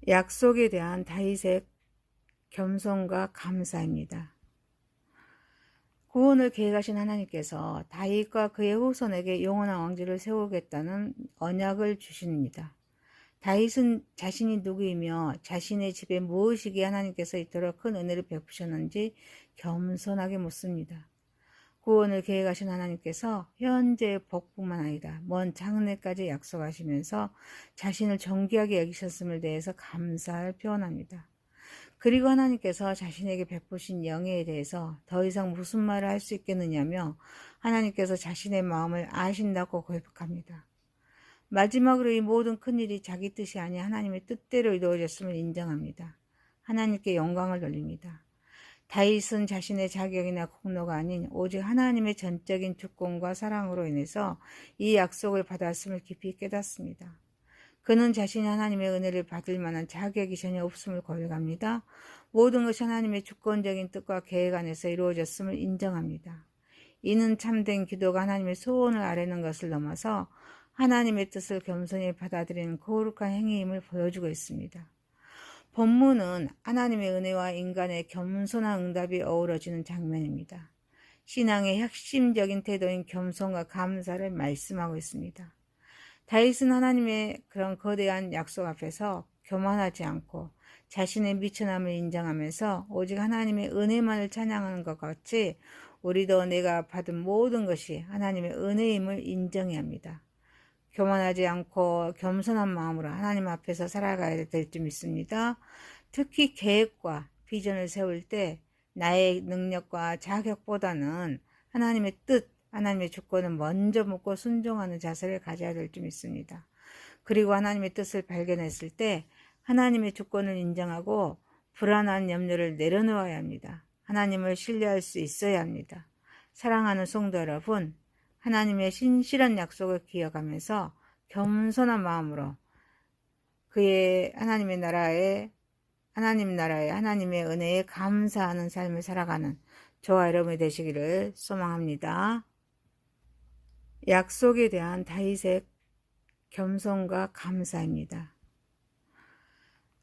약속에 대한 다윗의 겸손과 감사입니다. 구원을 계획하신 하나님께서 다윗과 그의 후손에게 영원한 왕조를 세우겠다는 언약을 주십니다. 다윗은 자신이 누구이며 자신의 집에 무엇이기에 하나님께서 이토록 큰 은혜를 베푸셨는지 겸손하게 묻습니다. 구원을 계획하신 하나님께서 현재의 복뿐만 아니라 먼 장래까지 약속하시면서 자신을 존귀하게 여기셨음을 대해서 감사를 표현합니다. 그리고 하나님께서 자신에게 베푸신 영예에 대해서 더 이상 무슨 말을 할 수 있겠느냐며 하나님께서 자신의 마음을 아신다고 고백합니다. 마지막으로 이 모든 큰일이 자기 뜻이 아닌 하나님의 뜻대로 이루어졌음을 인정합니다. 하나님께 영광을 돌립니다. 다윗은 자신의 자격이나 공로가 아닌 오직 하나님의 전적인 주권과 사랑으로 인해서 이 약속을 받았음을 깊이 깨닫습니다. 그는 자신이 하나님의 은혜를 받을 만한 자격이 전혀 없음을 고백합니다. 모든 것이 하나님의 주권적인 뜻과 계획 안에서 이루어졌음을 인정합니다. 이는 참된 기도가 하나님의 소원을 아뢰는 것을 넘어서 하나님의 뜻을 겸손히 받아들이는 거룩한 행위임을 보여주고 있습니다. 본문은 하나님의 은혜와 인간의 겸손한 응답이 어우러지는 장면입니다. 신앙의 핵심적인 태도인 겸손과 감사를 말씀하고 있습니다. 다윗은 하나님의 그런 거대한 약속 앞에서 교만하지 않고 자신의 미천함을 인정하면서 오직 하나님의 은혜만을 찬양하는 것 같이 우리도 내가 받은 모든 것이 하나님의 은혜임을 인정해야 합니다. 교만하지 않고 겸손한 마음으로 하나님 앞에서 살아가야 될 줄 믿습니다. 특히 계획과 비전을 세울 때 나의 능력과 자격보다는 하나님의 뜻, 하나님의 주권을 먼저 묻고 순종하는 자세를 가져야 될 줄 믿습니다. 그리고 하나님의 뜻을 발견했을 때 하나님의 주권을 인정하고 불안한 염려를 내려놓아야 합니다. 하나님을 신뢰할 수 있어야 합니다. 사랑하는 성도 여러분, 하나님의 신실한 약속을 기억하면서 겸손한 마음으로 그의 하나님 나라에 하나님의 은혜에 감사하는 삶을 살아가는 저와 여러분이 되시기를 소망합니다. 약속에 대한 다윗의 겸손과 감사입니다.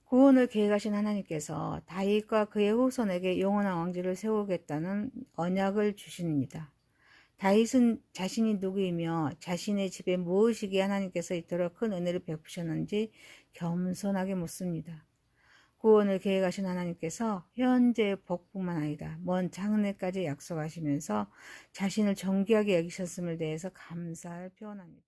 구원을 계획하신 하나님께서 다윗과 그의 후손에게 영원한 왕조를 세우겠다는 언약을 주십니다. 다윗은 자신이 누구이며 자신의 집에 무엇이기에 하나님께서 이토록 큰 은혜를 베푸셨는지 겸손하게 묻습니다. 구원을 계획하신 하나님께서 현재의 복뿐만 아니라 먼 장래까지 약속하시면서 자신을 존귀하게 여기셨음을 대해서 감사를 표현합니다.